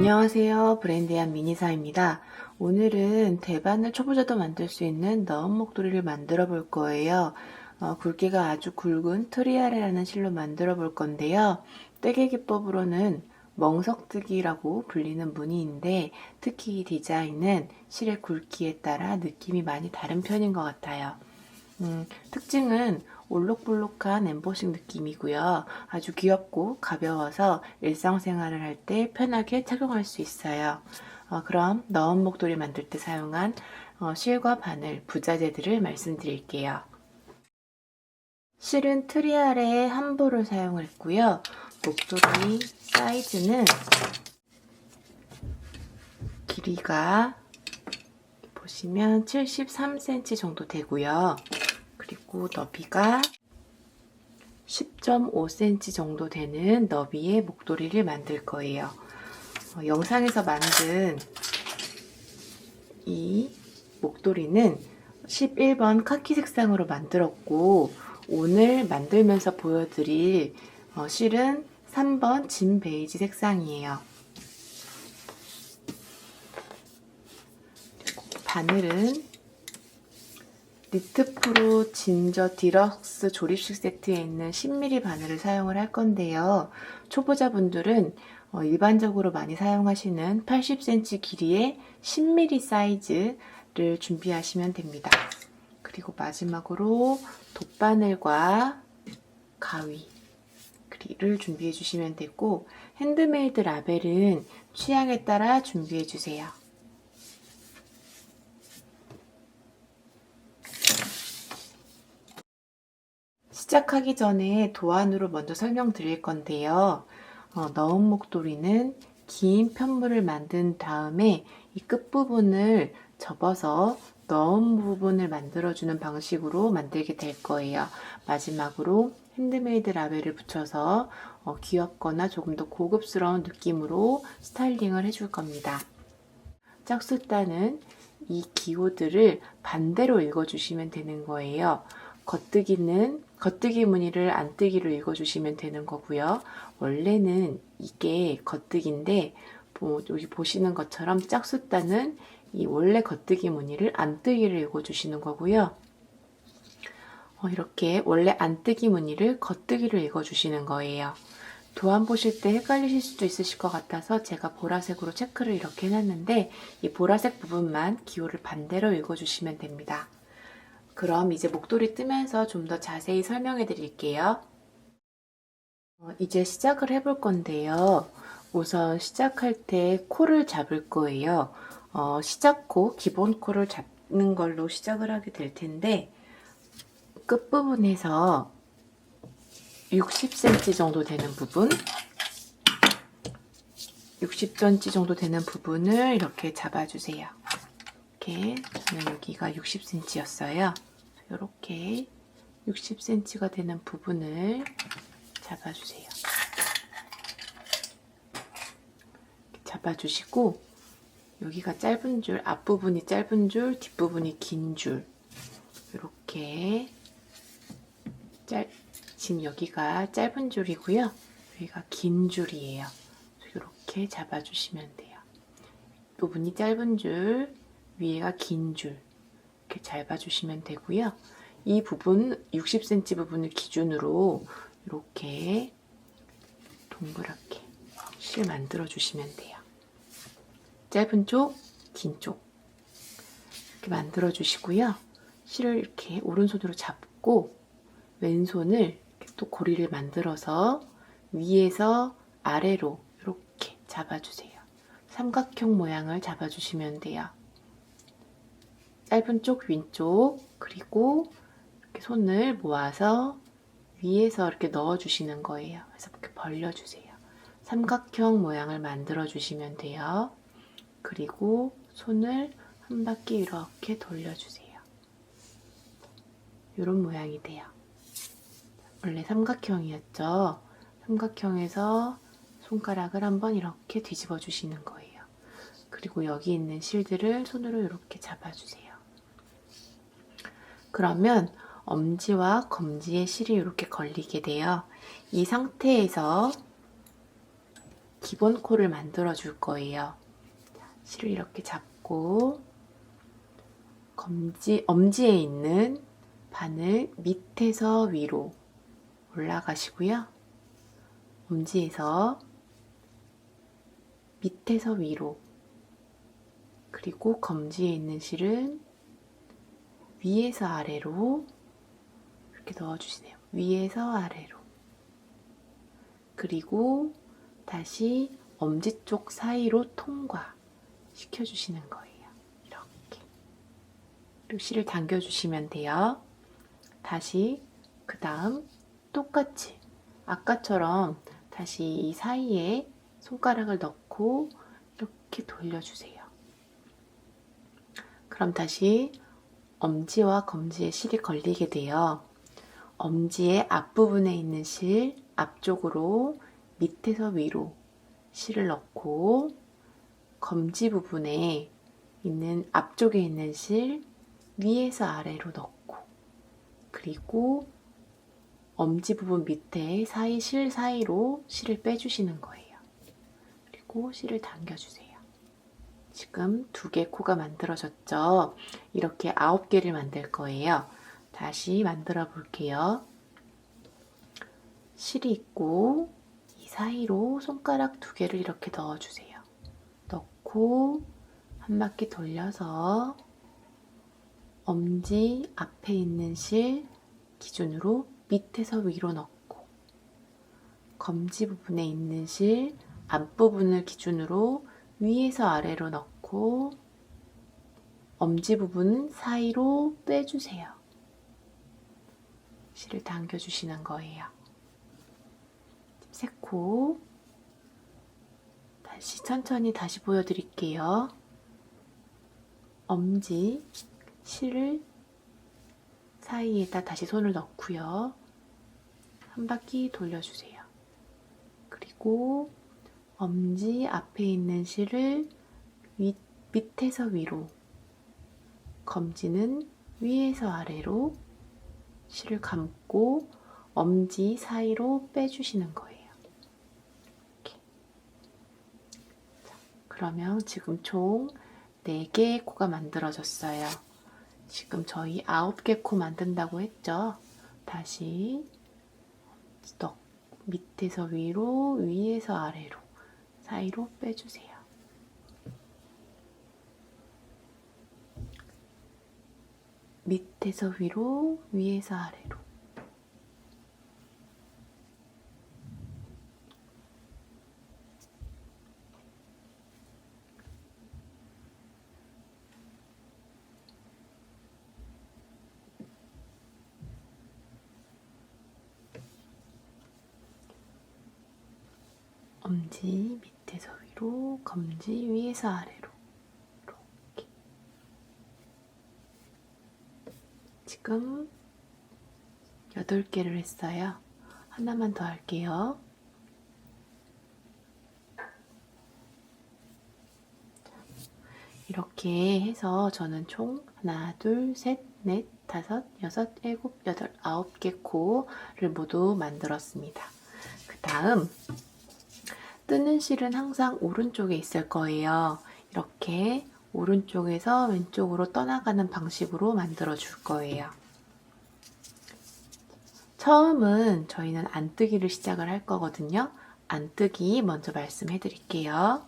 안녕하세요. 브랜디한 미니사입니다. 오늘은 대바늘 초보자도 만들 수 있는 너은 목도리를 만들어 볼 거예요. 굵기가 아주 굵은 트리아레라는 실로 만들어 볼 건데요. 떼개 기법으로는 멍석뜨기라고 불리는 무늬인데 특히 이 디자인은 실의 굵기에 따라 느낌이 많이 다른 편인 것 같아요. 특징은 올록볼록한 엠보싱 느낌이고요. 아주 귀엽고 가벼워서 일상생활을 할 때 편하게 착용할 수 있어요. 그럼 너은 목도리 만들 때 사용한 실과 바늘, 부자재들을 말씀드릴게요. 실은 트리아레의 한 볼을 사용했고요. 목도리 사이즈는 길이가 보시면 73cm 정도 되고요. 그리고 너비가 10.5cm 정도 되는 너비의 목도리를 만들 거예요. 영상에서 만든 이 목도리는 11번 카키 색상으로 만들었고 오늘 만들면서 보여드릴 실은 3번 진 베이지 색상이에요. 바늘은 니트프로 진저 디럭스 조립식 세트에 있는 10mm 바늘을 사용을 할 건데요. 초보자분들은 일반적으로 많이 사용하시는 80cm 길이의 10mm 사이즈를 준비하시면 됩니다. 그리고 마지막으로 돗바늘과 가위를 준비해 주시면 되고 핸드메이드 라벨은 취향에 따라 준비해 주세요. 시작하기 전에 도안으로 먼저 설명드릴 건데요. 너은 목도리는 긴 편물을 만든 다음에 이 끝부분을 접어서 너은 부분을 만들어주는 방식으로 만들게 될 거예요. 마지막으로 핸드메이드 라벨을 붙여서 귀엽거나 조금 더 고급스러운 느낌으로 스타일링을 해줄 겁니다. 짝수단은 이 기호들을 반대로 읽어주시면 되는 거예요. 겉뜨기 무늬를 안뜨기로 읽어주시면 되는 거고요. 원래는 이게 겉뜨기인데 여기 보시는 것처럼 짝수단은 이 원래 겉뜨기 무늬를 안뜨기로 읽어주시는 거고요. 이렇게 원래 안뜨기 무늬를 겉뜨기로 읽어주시는 거예요. 도안 보실 때 헷갈리실 수도 있으실 것 같아서 제가 보라색으로 체크를 이렇게 해놨는데 이 보라색 부분만 기호를 반대로 읽어주시면 됩니다. 그럼 이제 목도리 뜨면서 좀 더 자세히 설명해 드릴게요. 이제 시작을 해볼 건데요. 우선 시작할 때 코를 잡을 거예요. 시작코, 기본 코를 잡는 걸로 시작을 하게 될 텐데 끝부분에서 60cm 정도 되는 부분 60cm 정도 되는 부분을 이렇게 잡아주세요. 이렇게 저는 여기가 60cm였어요. 이렇게 60cm가 되는 부분을 잡아주세요. 잡아주시고 여기가 짧은 줄, 앞부분이 짧은 줄, 뒷부분이 긴 줄 이렇게 지금 여기가 짧은 줄이고요. 여기가 긴 줄이에요. 이렇게 잡아주시면 돼요. 부분이 짧은 줄, 위에가 긴 줄 이렇게 잡아주시면 되고요. 이 부분 60cm 부분을 기준으로 이렇게 동그랗게 실 만들어 주시면 돼요. 짧은 쪽, 긴 쪽 이렇게 만들어 주시고요. 실을 이렇게 오른손으로 잡고 왼손을 이렇게 또 고리를 만들어서 위에서 아래로 이렇게 잡아주세요. 삼각형 모양을 잡아주시면 돼요. 짧은 쪽, 왼쪽 그리고 이렇게 손을 모아서 위에서 이렇게 넣어주시는 거예요. 그래서 이렇게 벌려주세요. 삼각형 모양을 만들어 주시면 돼요. 그리고 손을 한 바퀴 이렇게 돌려주세요. 이런 모양이 돼요. 원래 삼각형이었죠. 삼각형에서 손가락을 한번 이렇게 뒤집어 주시는 거예요. 그리고 여기 있는 실들을 손으로 이렇게 잡아주세요. 그러면 엄지와 검지의 실이 이렇게 걸리게 돼요. 이 상태에서 기본 코를 만들어 줄 거예요. 실을 이렇게 잡고 엄지에 있는 바늘 밑에서 위로 올라가시고요. 엄지에서 밑에서 위로, 그리고 검지에 있는 실은 위에서 아래로 이렇게 넣어주시네요. 위에서 아래로. 그리고 다시 엄지 쪽 사이로 통과 시켜주시는 거예요. 이렇게. 그리고 실을 당겨주시면 돼요. 다시 그 다음 똑같이 아까처럼 다시 이 사이에 손가락을 넣고 이렇게 돌려주세요. 그럼 다시 엄지와 검지에 실이 걸리게 돼요. 엄지의 앞부분에 있는 실 앞쪽으로 밑에서 위로 실을 넣고, 검지 부분에 있는 앞쪽에 있는 실 위에서 아래로 넣고, 그리고 엄지 부분 밑에 실 사이로 실을 빼주시는 거예요. 그리고 실을 당겨주세요. 지금 2개 코가 만들어졌죠? 이렇게 9개를 만들 거예요. 다시 만들어 볼게요. 실이 있고 이 사이로 손가락 2개를 이렇게 넣어주세요. 넣고 한 바퀴 돌려서 엄지 앞에 있는 실 기준으로 밑에서 위로 넣고, 검지 부분에 있는 실 앞부분을 기준으로 위에서 아래로 넣고, 엄지 부분 사이로 빼주세요. 실을 당겨주시는 거예요. 3코. 다시 천천히 다시 보여드릴게요. 엄지 실을 사이에다 다시 손을 넣고요. 한 바퀴 돌려주세요. 그리고 엄지 앞에 있는 실을 밑에서 위로, 검지는 위에서 아래로 실을 감고 엄지 사이로 빼주시는 거예요. 이렇게. 그러면 지금 총 4개의 코가 만들어졌어요. 지금 저희 9개 코 만든다고 했죠? 다시 밑에서 위로, 위에서 아래로 사이로 빼주세요. 밑에서 위로, 위에서 아래로. 엄지 밑에서 위로, 검지 위에서 아래로. 이렇게. 지금 8개를 했어요. 하나만 더 할게요. 이렇게 해서 저는 총 하나, 둘, 셋, 넷, 다섯, 여섯, 일곱, 여덟, 9개 코를 모두 만들었습니다. 그 다음 뜨는 실은 항상 오른쪽에 있을 거예요. 이렇게 오른쪽에서 왼쪽으로 떠나가는 방식으로 만들어 줄 거예요. 처음은 저희는 안뜨기를 시작을 할 거거든요. 안뜨기 먼저 말씀해 드릴게요.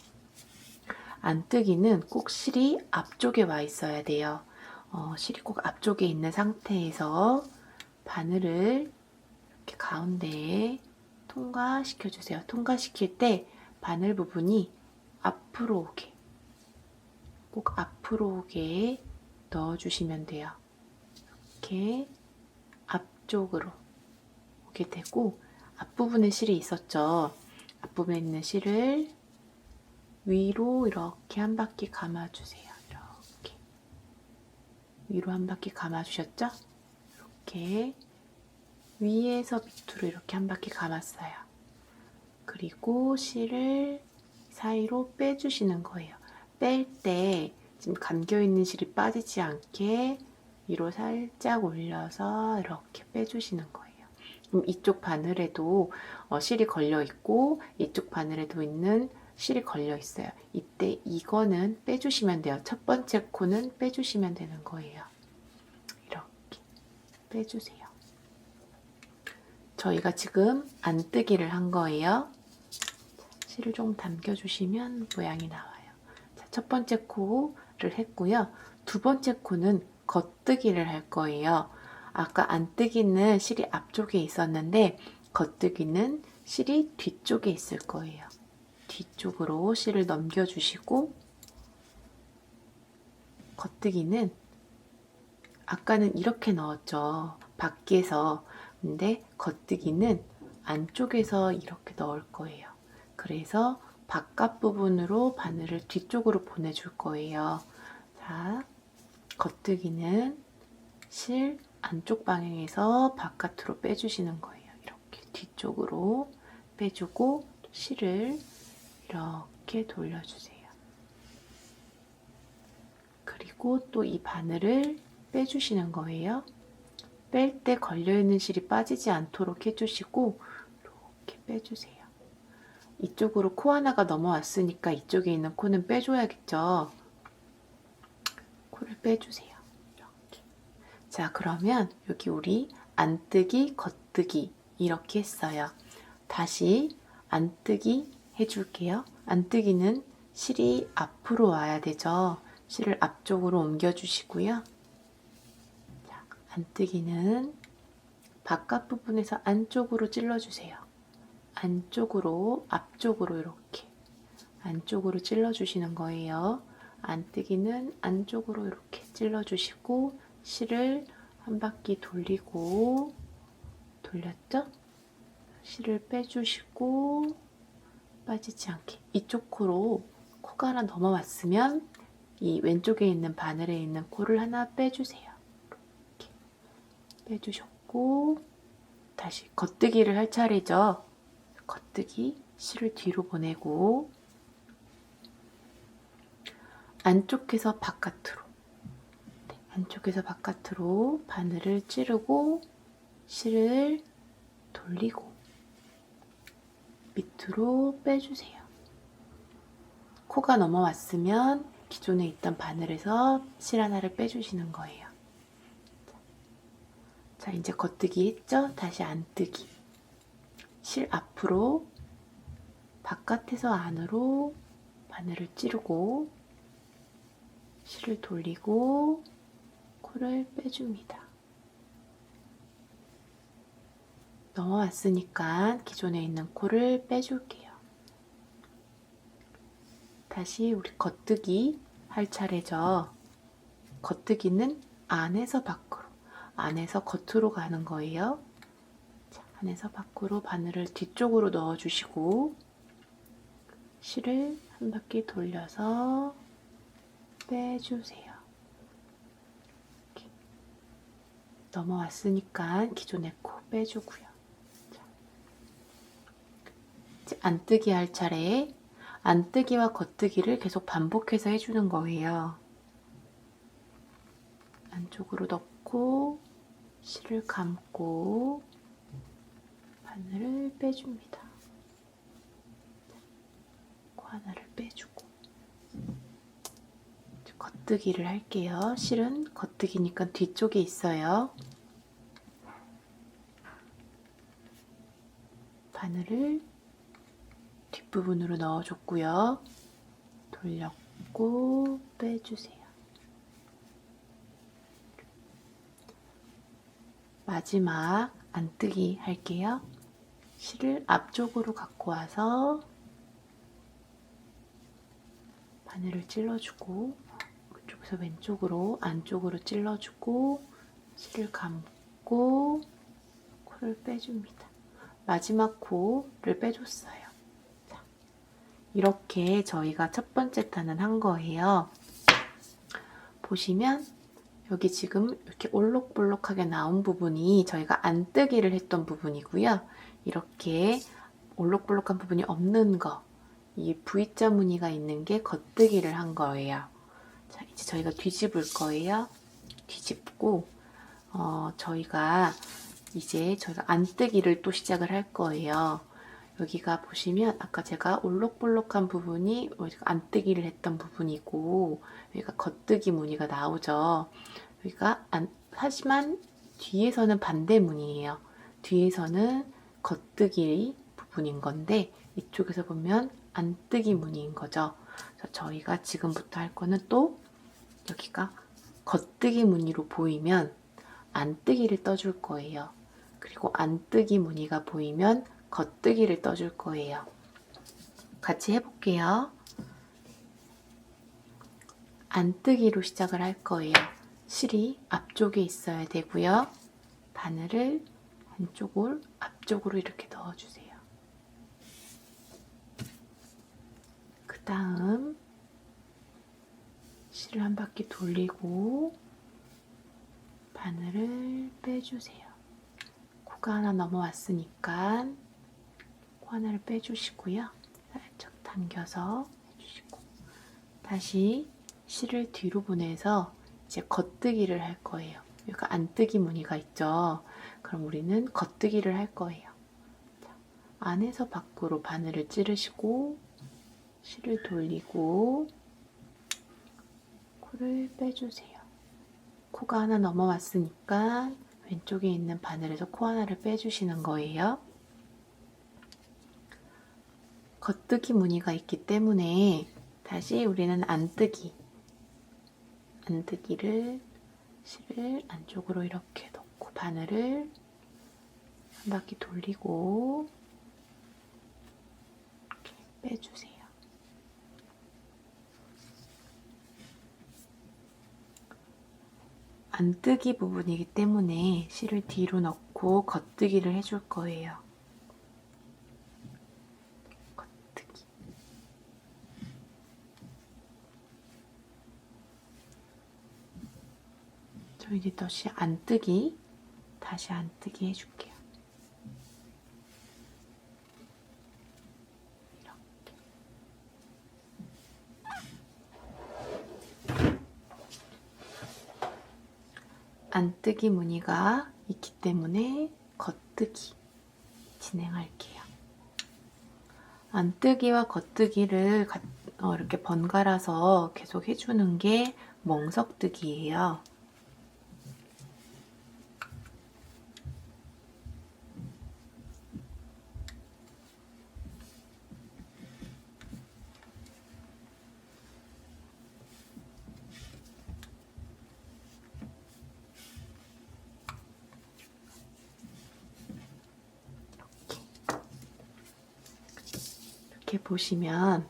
안뜨기는 꼭 실이 앞쪽에 와 있어야 돼요. 실이 꼭 앞쪽에 있는 상태에서 바늘을 이렇게 가운데에 통과시켜 주세요. 통과시킬 때 바늘 부분이 앞으로 오게, 꼭 앞으로 오게 넣어주시면 돼요. 이렇게 앞쪽으로 오게 되고, 앞부분에 실이 있었죠. 앞부분에 있는 실을 위로 이렇게 한 바퀴 감아주세요. 이렇게 위로 한 바퀴 감아주셨죠? 이렇게 위에서 밑으로 이렇게 한 바퀴 감았어요. 그리고 실을 사이로 빼주시는 거예요. 뺄 때 지금 감겨있는 실이 빠지지 않게 위로 살짝 올려서 이렇게 빼주시는 거예요. 이쪽 바늘에도 실이 걸려 있고 이쪽 바늘에도 있는 실이 걸려 있어요. 이때 이거는 빼주시면 돼요. 첫 번째 코는 빼주시면 되는 거예요. 이렇게 빼주세요. 저희가 지금 안뜨기를 한 거예요. 실을 좀 당겨주시면 모양이 나와요. 자, 첫 번째 코를 했고요. 두 번째 코는 겉뜨기를 할 거예요. 아까 안뜨기는 실이 앞쪽에 있었는데 겉뜨기는 실이 뒤쪽에 있을 거예요. 뒤쪽으로 실을 넘겨주시고 겉뜨기는 아까는 이렇게 넣었죠. 밖에서. 근데 겉뜨기는 안쪽에서 이렇게 넣을 거예요. 그래서 바깥 부분으로 바늘을 뒤쪽으로 보내줄 거예요. 자, 겉뜨기는 실 안쪽 방향에서 바깥으로 빼주시는 거예요. 이렇게 뒤쪽으로 빼주고 실을 이렇게 돌려주세요. 그리고 또 이 바늘을 빼주시는 거예요. 뺄 때 걸려있는 실이 빠지지 않도록 해주시고 이렇게 빼주세요. 이쪽으로 코 하나가 넘어왔으니까 이쪽에 있는 코는 빼줘야겠죠. 코를 빼주세요. 이렇게. 자, 그러면 여기 우리 안뜨기, 겉뜨기 이렇게 했어요. 다시 안뜨기 해줄게요. 안뜨기는 실이 앞으로 와야 되죠. 실을 앞쪽으로 옮겨주시고요. 자, 안뜨기는 바깥 부분에서 안쪽으로 찔러주세요. 안쪽으로, 앞쪽으로 이렇게 안쪽으로 찔러주시는 거예요. 안뜨기는 안쪽으로 이렇게 찔러주시고 실을 한 바퀴 돌리고 돌렸죠? 실을 빼주시고 빠지지 않게 이쪽 코로 코가 하나 넘어왔으면 이 왼쪽에 있는 바늘에 있는 코를 하나 빼주세요. 이렇게 빼주셨고 다시 겉뜨기를 할 차례죠. 겉뜨기 실을 뒤로 보내고 안쪽에서 바깥으로 안쪽에서 바깥으로 바늘을 찌르고 실을 돌리고 밑으로 빼주세요. 코가 넘어왔으면 기존에 있던 바늘에서 실 하나를 빼주시는 거예요. 자, 이제 겉뜨기 했죠? 다시 안뜨기. 실 앞으로 바깥에서 안으로 바늘을 찌르고 실을 돌리고 코를 빼줍니다. 넘어왔으니까 기존에 있는 코를 빼줄게요. 다시 우리 겉뜨기 할 차례죠. 겉뜨기는 안에서 밖으로, 안에서 겉으로 가는 거예요. 자, 안에서 밖으로 바늘을 뒤쪽으로 넣어주시고 실을 한 바퀴 돌려서 빼주세요. 이렇게. 넘어왔으니까 기존의 코 빼주고요. 자, 이제 안뜨기 할 차례에 안뜨기와 겉뜨기를 계속 반복해서 해주는 거예요. 안쪽으로 넣고 실을 감고 바늘을 빼줍니다. 코 하나를 빼주고 겉뜨기를 할게요. 실은 겉뜨기니까 뒤쪽에 있어요. 바늘을 뒷부분으로 넣어줬고요. 돌렸고 빼주세요. 마지막 안뜨기 할게요. 실을 앞쪽으로 갖고 와서 바늘을 찔러주고 이쪽에서 왼쪽으로 안쪽으로 찔러주고 실을 감고 코를 빼줍니다. 마지막 코를 빼줬어요. 자, 이렇게 저희가 첫 번째 탄은 한 거예요. 보시면 여기 지금 이렇게 올록볼록하게 나온 부분이 저희가 안뜨기를 했던 부분이고요. 이렇게 올록볼록한 부분이 없는 거, 이 V자 무늬가 있는 게 겉뜨기를 한 거예요. 자, 이제 저희가 뒤집을 거예요. 뒤집고 저희가 이제 저희가 안뜨기를 또 시작을 할 거예요. 여기가 보시면 아까 제가 올록볼록한 부분이 안뜨기를 했던 부분이고, 여기가 겉뜨기 무늬가 나오죠. 여기가 하지만 뒤에서는 반대 무늬예요. 뒤에서는 겉뜨기 부분인 건데 이쪽에서 보면 안뜨기 무늬인 거죠. 그래서 저희가 지금부터 할 거는 또 여기가 겉뜨기 무늬로 보이면 안뜨기를 떠줄 거예요. 그리고 안뜨기 무늬가 보이면 겉뜨기를 떠줄 거예요. 같이 해볼게요. 안뜨기로 시작을 할 거예요. 실이 앞쪽에 있어야 되고요. 바늘을 한쪽을 앞쪽으로 이렇게 넣어주세요. 그 다음 실을 한 바퀴 돌리고 바늘을 빼주세요. 코가 하나 넘어왔으니까 코 하나를 빼주시고요. 살짝 당겨서 해주시고 다시 실을 뒤로 보내서 이제 겉뜨기를 할 거예요. 여기가 안뜨기 무늬가 있죠. 그럼 우리는 겉뜨기를 할 거예요. 자, 안에서 밖으로 바늘을 찌르시고 실을 돌리고 코를 빼주세요. 코가 하나 넘어왔으니까 왼쪽에 있는 바늘에서 코 하나를 빼주시는 거예요. 겉뜨기 무늬가 있기 때문에 다시 우리는 안뜨기를 실을 안쪽으로 이렇게 넣고 바늘을 한 바퀴 돌리고 이렇게 빼주세요. 안뜨기 부분이기 때문에 실을 뒤로 넣고 겉뜨기를 해줄 거예요. 겉뜨기. 저 이제 다시 안뜨기 해줄게요. 안뜨기 무늬가 있기 때문에 겉뜨기 진행할게요. 안뜨기와 겉뜨기를 이렇게 번갈아서 계속 해주는 게 멍석뜨기예요. 이렇게 보시면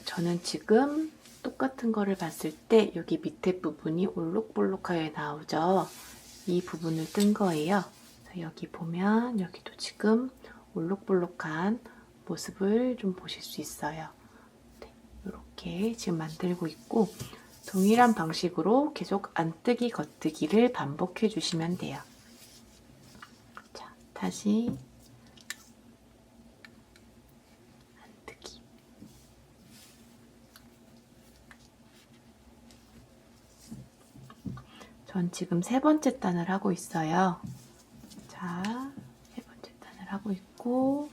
저는 지금 똑같은 거를 봤을 때 여기 밑에 부분이 올록볼록하게 나오죠. 이 부분을 뜬 거예요. 여기 보면 여기도 지금 올록볼록한 모습을 좀 보실 수 있어요. 네, 이렇게 지금 만들고 있고 동일한 방식으로 계속 안뜨기 겉뜨기를 반복해 주시면 돼요. 자, 다시 안뜨기. 전 지금 세 번째 단을 하고 있어요. 자, 세 번째 단을 하고 있고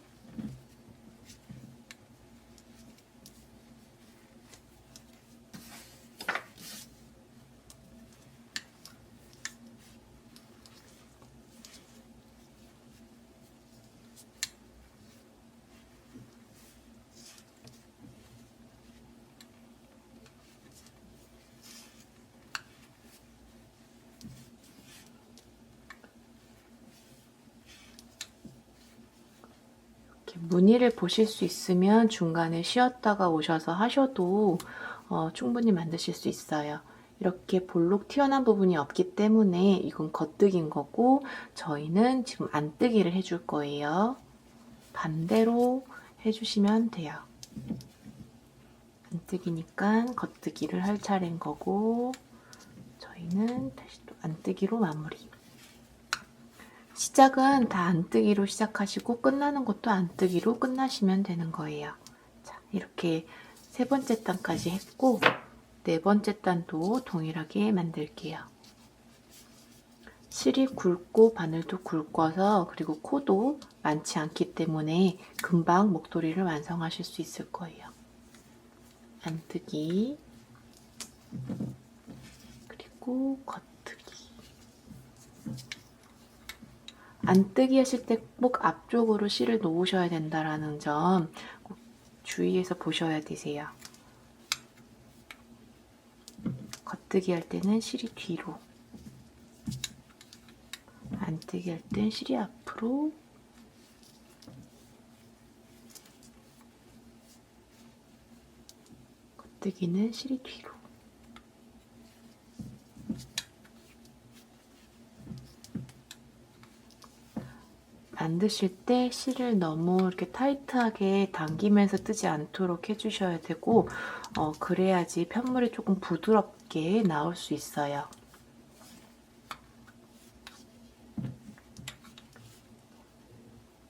무늬를 보실 수 있으면 중간에 쉬었다가 오셔서 하셔도 충분히 만드실 수 있어요. 이렇게 볼록 튀어나온 부분이 없기 때문에 이건 겉뜨기인 거고 저희는 지금 안뜨기를 해줄 거예요. 반대로 해주시면 돼요. 안뜨기니까 겉뜨기를 할 차례인 거고 저희는 다시 또 안뜨기로 마무리. 시작은 다 안뜨기로 시작하시고 끝나는 것도 안뜨기로 끝나시면 되는 거예요. 자, 이렇게 세 번째 단까지 했고 네 번째 단도 동일하게 만들게요. 실이 굵고 바늘도 굵어서 그리고 코도 많지 않기 때문에 금방 목도리를 완성하실 수 있을 거예요. 안뜨기 그리고 겉뜨기. 안뜨기 하실 때 꼭 앞쪽으로 실을 놓으셔야 된다라는 점 꼭 주의해서 보셔야 되세요. 겉뜨기 할 때는 실이 뒤로, 안뜨기 할 땐 실이 앞으로, 겉뜨기는 실이 뒤로. 만드실 때 실을 너무 이렇게 타이트하게 당기면서 뜨지 않도록 해주셔야 되고, 그래야지 편물이 조금 부드럽게 나올 수 있어요.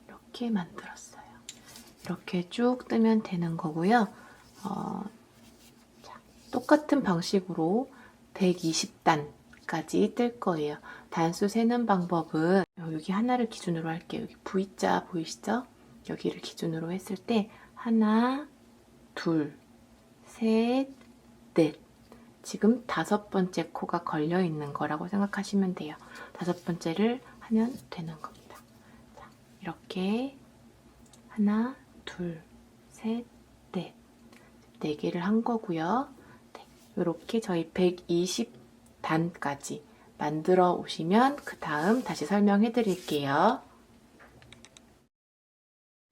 이렇게 만들었어요. 이렇게 쭉 뜨면 되는 거고요. 자, 똑같은 방식으로 120단까지 뜰 거예요. 단수 세는 방법은 여기 하나를 기준으로 할게요. 여기 V자 보이시죠? 여기를 기준으로 했을 때 하나, 둘, 셋, 넷. 지금 5번째 코가 걸려 있는 거라고 생각하시면 돼요. 5번째를 하면 되는 겁니다. 자, 이렇게 하나, 둘, 셋, 넷. 4개를 한 거고요. 네, 이렇게 저희 120단까지 만들어 오시면 그 다음 다시 설명해 드릴게요.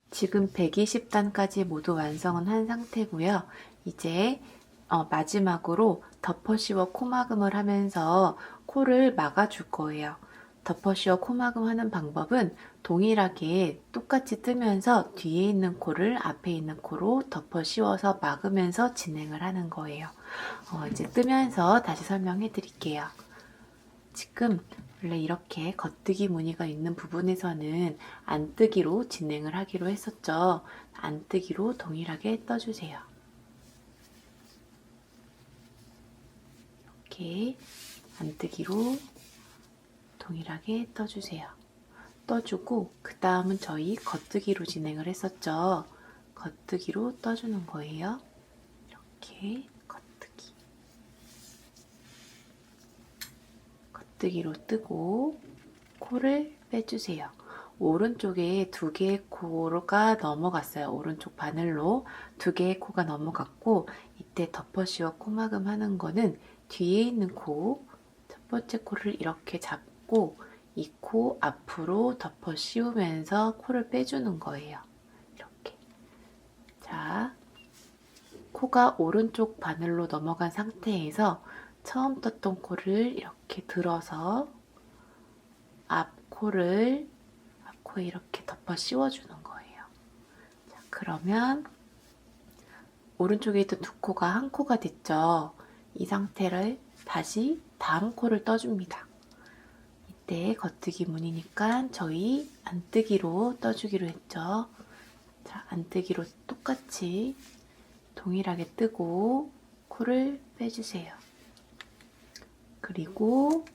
지금 120단까지 모두 완성은 한 상태고요. 이제 마지막으로 덮어씌워 코막음을 하면서 코를 막아줄 거예요. 덮어씌워 코막음 하는 방법은 동일하게 똑같이 뜨면서 뒤에 있는 코를 앞에 있는 코로 덮어씌워서 막으면서 진행을 하는 거예요. 이제 뜨면서 다시 설명해 드릴게요. 지금 원래 이렇게 겉뜨기 무늬가 있는 부분에서는 안뜨기로 진행을 하기로 했었죠. 안뜨기로 동일하게 떠주세요. 이렇게 안뜨기로 동일하게 떠주세요. 떠주고 그 다음은 저희 겉뜨기로 진행을 했었죠. 겉뜨기로 떠주는 거예요. 이렇게 겉뜨기. 겉뜨기로 뜨고 코를 빼주세요. 오른쪽에 2개의 코가 넘어갔어요. 오른쪽 바늘로 2개의 코가 넘어갔고 이때 덮어씌워 코막음 하는 거는 뒤에 있는 코, 첫 번째 코를 이렇게 잡고 이 코 앞으로 덮어 씌우면서 코를 빼주는 거예요. 이렇게. 자, 코가 오른쪽 바늘로 넘어간 상태에서 처음 떴던 코를 이렇게 들어서 앞코에 이렇게 덮어 씌워주는 거예요. 자, 그러면 오른쪽에 있던 2코가 한 코가 됐죠. 이 상태를 다시 다음 코를 떠줍니다. 이때 겉뜨기 무늬니까 저희 안뜨기로 떠주기로 했죠. 자, 안뜨기로 똑같이 동일하게 뜨고 코를 빼주세요. 그리고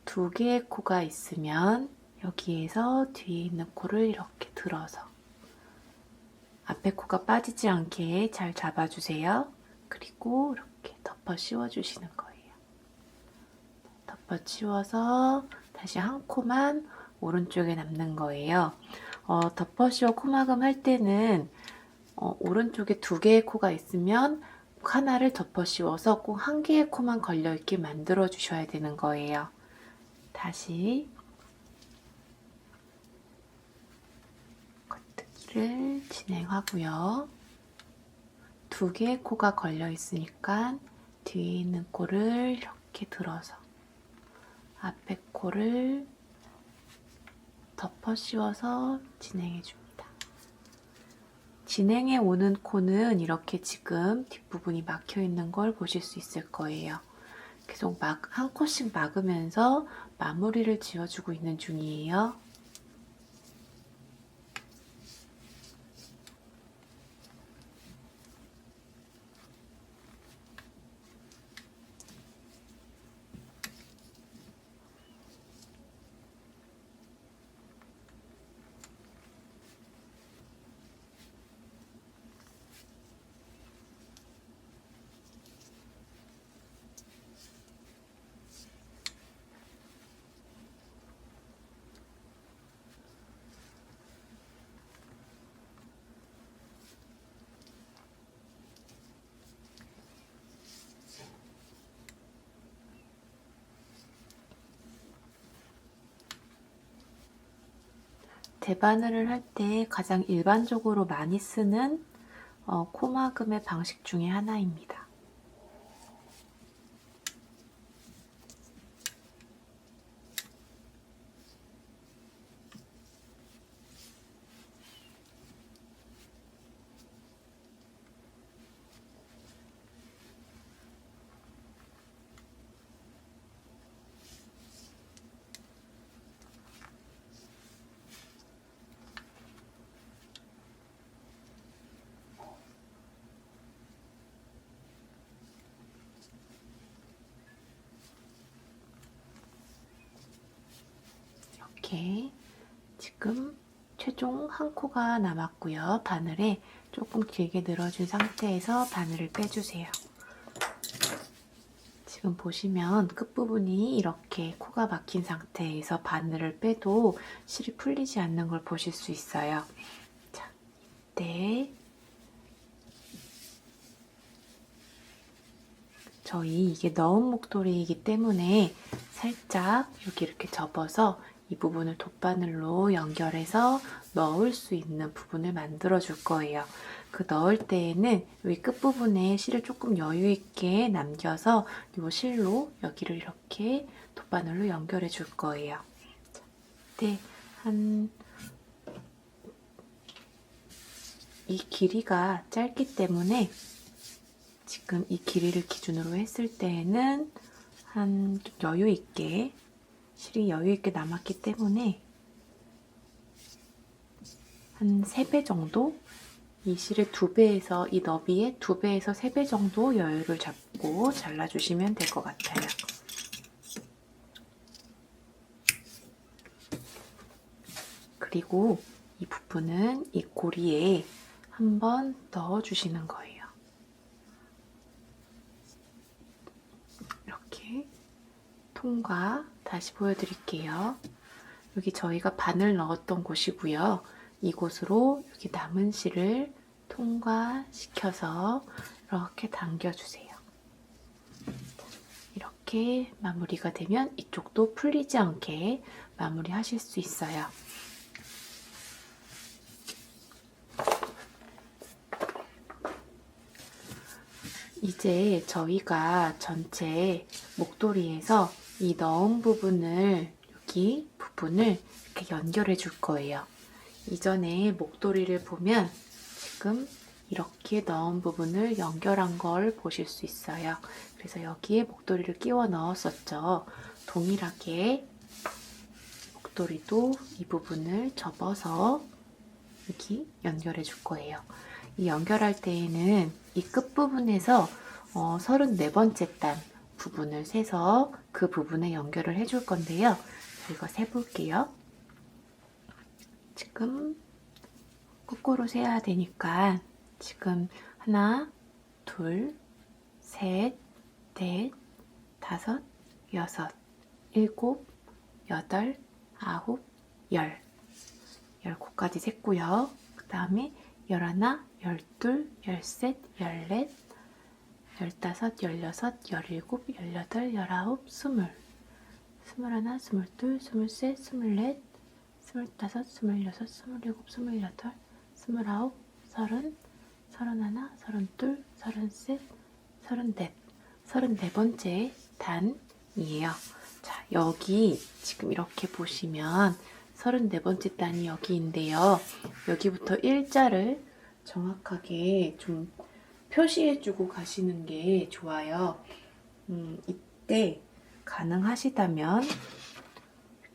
2개의 코가 있으면 여기에서 뒤에 있는 코를 이렇게 들어서 앞에 코가 빠지지 않게 잘 잡아주세요. 그리고 이렇게 덮어 씌워주시는 거예요. 덮어 씌워서 다시 한 코만 오른쪽에 남는 거예요. 덮어 씌워 코막음 할 때는 오른쪽에 2개의 코가 있으면 하나를 덮어 씌워서 꼭 1개의 코만 걸려있게 만들어 주셔야 되는 거예요. 다시 겉뜨기를 진행하고요. 2개의 코가 걸려 있으니까 뒤에 있는 코를 이렇게 들어서 앞에 코를 덮어 씌워서 진행해 줍니다. 진행해 오는 코는 이렇게 지금 뒷부분이 막혀 있는 걸 보실 수 있을 거예요. 계속 한 코씩 막으면서 마무리를 지어주고 있는 중이에요. 대바늘을 할 때 가장 일반적으로 많이 쓰는 코막음의 방식 중에 하나입니다. 이렇게 지금 최종 한 코가 남았고요. 바늘에 조금 길게 늘어준 상태에서 바늘을 빼주세요. 지금 보시면 끝부분이 이렇게 코가 막힌 상태에서 바늘을 빼도 실이 풀리지 않는 걸 보실 수 있어요. 자, 이때 저희 이게 너은 목도리이기 때문에 살짝 여기 이렇게 접어서 이 부분을 돗바늘로 연결해서 넣을 수 있는 부분을 만들어 줄 거예요. 그 넣을 때에는 여기 끝부분에 실을 조금 여유 있게 남겨서 이 실로 여기를 이렇게 돗바늘로 연결해 줄 거예요. 네, 이 길이가 짧기 때문에 지금 이 길이를 기준으로 했을 때에는 한 여유 있게 실이 여유 있게 남았기 때문에 한 3배 정도 이 실의 2배에서 이 너비의 2배에서 3배 정도 여유를 잡고 잘라주시면 될 것 같아요. 그리고 이 부분은 이 고리에 한번 넣어주시는 거예요. 이렇게 통과 다시 보여드릴게요. 여기 저희가 바늘 넣었던 곳이고요. 이곳으로 여기 남은 실을 통과시켜서 이렇게 당겨주세요. 이렇게 마무리가 되면 이쪽도 풀리지 않게 마무리하실 수 있어요. 이제 저희가 전체 목도리에서 이 넣은 부분을 여기 부분을 이렇게 연결해 줄 거예요. 이전에 목도리를 보면 지금 이렇게 넣은 부분을 연결한 걸 보실 수 있어요. 그래서 여기에 목도리를 끼워 넣었었죠. 동일하게 목도리도 이 부분을 접어서 여기 연결해 줄 거예요. 이 연결할 때에는 이 끝부분에서 34번째 단 부분을 세서 그 부분에 연결을 해줄 건데요. 저희가 세볼게요. 지금 거꾸로 세야 되니까 지금 하나, 둘, 셋, 넷, 다섯, 여섯, 일곱, 여덟, 아홉, 열. 10코까지 셌고요. 그 다음에 11, 12, 13, 14, 15, 16, 17, 18, 19, 20, 21, 22, 23, 24, 25, 26, 27, 28, 29, 30, 31, 32, 33, 34, 34번째 단이에요. 자, 여기 지금 이렇게 보시면 34번째 단이 여기인데요. 여기부터 일자를 정확하게 좀 표시해주고 가시는 게 좋아요. 이때 가능하시다면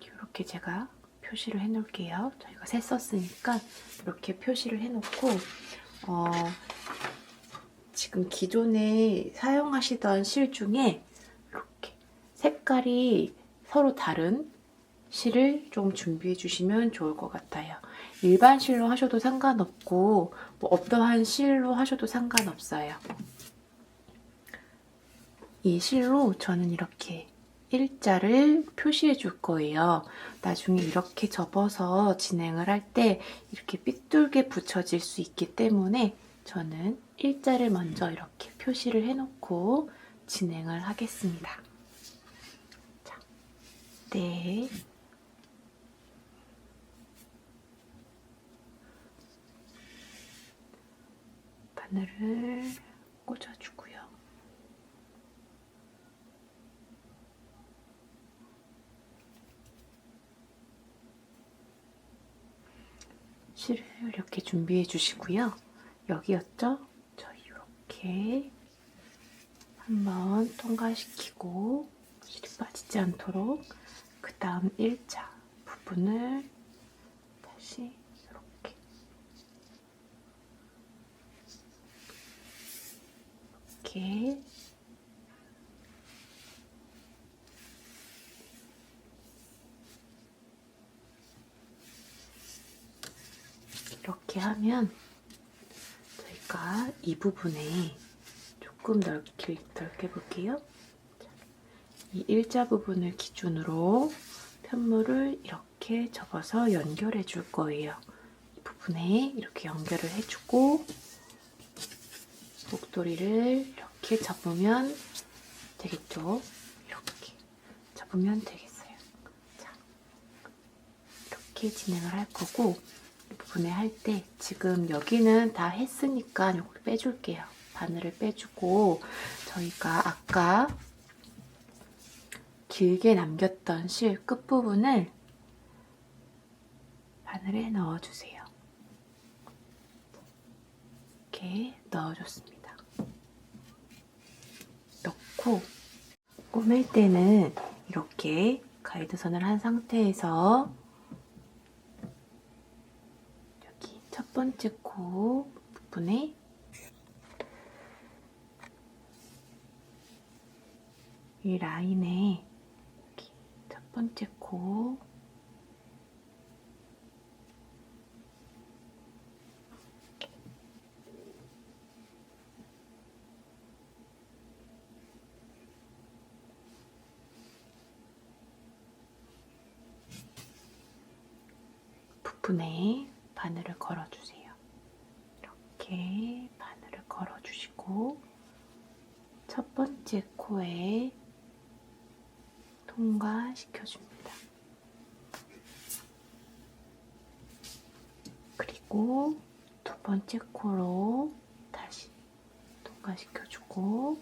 이렇게 제가 표시를 해놓을게요. 저희가 셌었으니까 이렇게 표시를 해놓고 지금 기존에 사용하시던 실 중에 이렇게 색깔이 서로 다른 실을 좀 준비해 주시면 좋을 것 같아요. 일반 실로 하셔도 상관없고 뭐 어떠한 실로 하셔도 상관없어요. 이 실로 저는 이렇게 일자를 표시해 줄 거예요. 나중에 이렇게 접어서 진행을 할 때 이렇게 삐뚤게 붙여질 수 있기 때문에 저는 일자를 먼저 이렇게 표시를 해놓고 진행을 하겠습니다. 자, 네. 바늘을 꽂아주고요. 실을 이렇게 준비해 주시고요. 여기였죠? 저희 이렇게 한번 통과시키고 실이 빠지지 않도록 그 다음 1차 부분을 다시 이렇게 이렇게 하면 저희가 이 부분에 조금 넓게 볼게요. 이 일자 부분을 기준으로 편물을 이렇게 접어서 연결해 줄 거예요. 이 부분에 이렇게 연결을 해주고 목도리를 이렇게 접으면 되겠죠? 이렇게 접으면 되겠어요. 자, 이렇게 진행을 할 거고 이 부분에 할 때 지금 여기는 다 했으니까 이걸 빼줄게요. 바늘을 빼주고 저희가 아까 길게 남겼던 실 끝부분을 바늘에 넣어주세요. 이렇게 넣어줬습니다. 넣고 꼬맬 때는 이렇게 가이드선을 한 상태에서 여기 첫 번째 코 부분에 이 라인에 여기 첫 번째 코 부분에 바늘을 걸어주세요. 이렇게 바늘을 걸어주시고 첫 번째 코에 통과시켜줍니다. 그리고 두 번째 코로 다시 통과시켜주고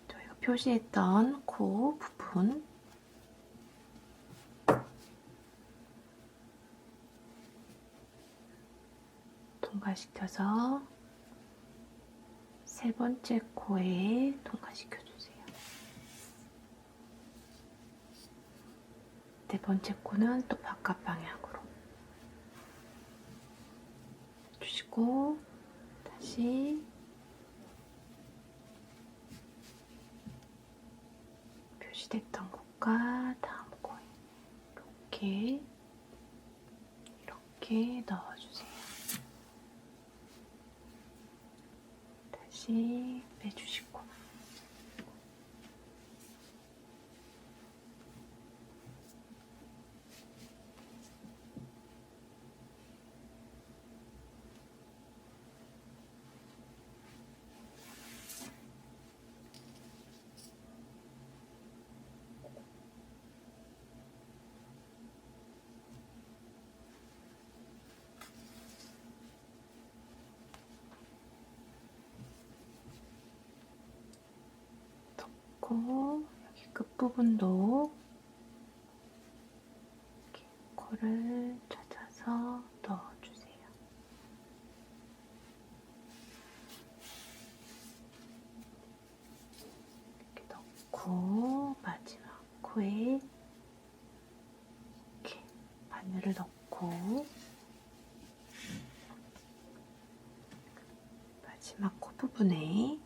저희가 표시했던 코 부분 통과시켜서 세 번째 코에 통과시켜주세요. 네 번째 코는 또 바깥 방향으로 주시고 다시 표시됐던 곳과 다음 코에 이렇게 넣어주세요. 다시 빼주시고 여기 끝부분도 이렇게 코를 찾아서 넣어주세요. 이렇게 넣고 마지막 코에 이렇게 바늘을 넣고 마지막 코 부분에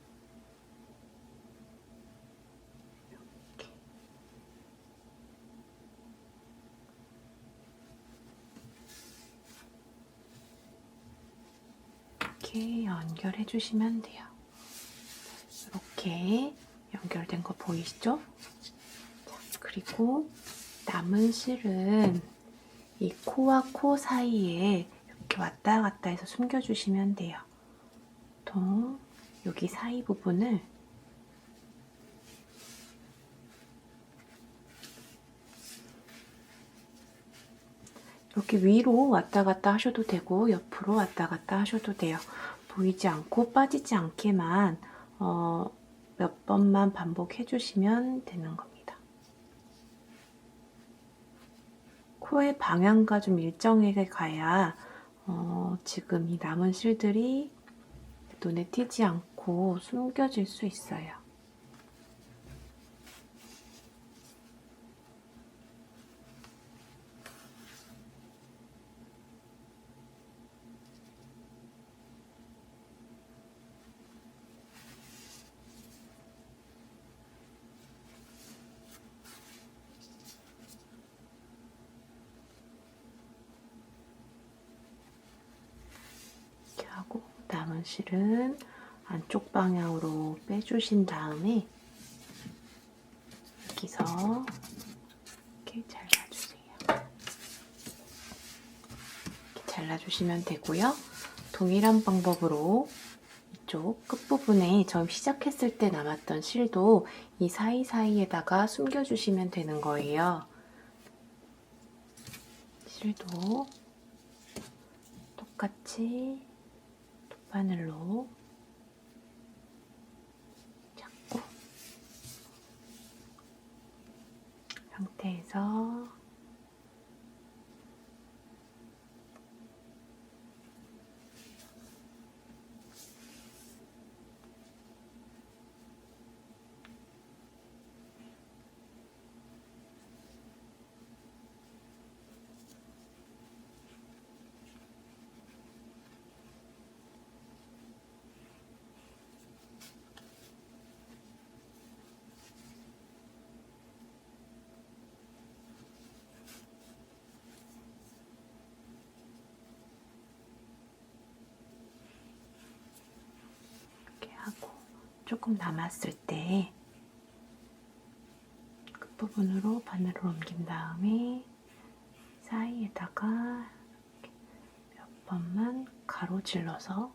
이렇게 연결해 주시면 돼요. 이렇게 연결된 거 보이시죠? 자, 그리고 남은 실은 이 코와 코 사이에 이렇게 왔다 갔다 해서 숨겨주시면 돼요. 보통 여기 사이 부분을 이렇게 위로 왔다 갔다 하셔도 되고 옆으로 왔다 갔다 하셔도 돼요. 보이지 않고 빠지지 않게만 몇 번만 반복해 주시면 되는 겁니다. 코의 방향과 좀 일정하게 가야 지금 이 남은 실들이 눈에 띄지 않고 숨겨질 수 있어요. 이렇게 하고 남은 실은 안쪽 방향으로 빼주신 다음에 여기서 이렇게 잘라주세요. 이렇게 잘라주시면 되고요. 동일한 방법으로 이쪽 끝부분에 처음 시작했을 때 남았던 실도 이 사이사이에다가 숨겨주시면 되는 거예요. 실도 똑같이 돗바늘로 잡고 상태에서 하고 조금 남았을 때 끝부분으로 바늘을 옮긴 다음에 사이에다가 몇 번만 가로질러서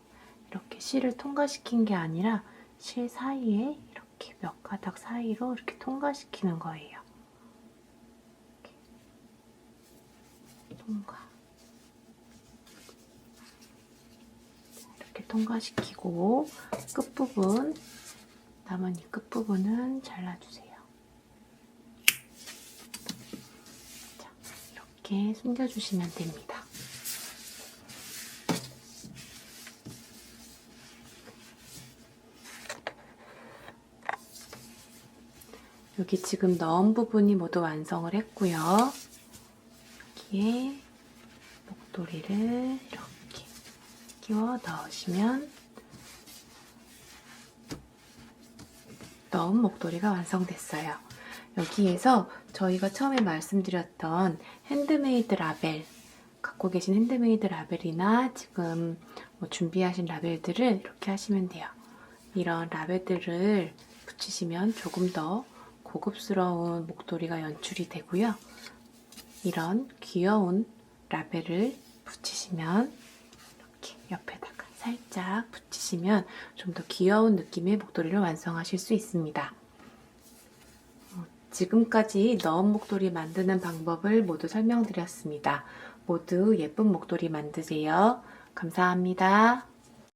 이렇게 실을 통과시킨 게 아니라 실 사이에 이렇게 몇 가닥 사이로 이렇게 통과시키는 거예요. 이렇게 통과. 이렇게 통과시키고 끝부분, 남은 이 끝부분은 잘라주세요. 자, 이렇게 숨겨주시면 됩니다. 여기 지금 넣은 부분이 모두 완성을 했고요. 여기에 목도리를 이렇게 끼워 넣으시면 넣은 목도리가 완성됐어요. 여기에서 저희가 처음에 말씀드렸던 핸드메이드 라벨, 갖고 계신 핸드메이드 라벨이나 지금 준비하신 라벨들을 이렇게 하시면 돼요. 이런 라벨들을 붙이시면 조금 더 고급스러운 목도리가 연출이 되고요. 이런 귀여운 라벨을 붙이시면 이렇게 옆에다가 살짝 붙이시면 좀 더 귀여운 느낌의 목도리를 완성하실 수 있습니다. 지금까지 넣은 목도리 만드는 방법을 모두 설명드렸습니다. 모두 예쁜 목도리 만드세요. 감사합니다.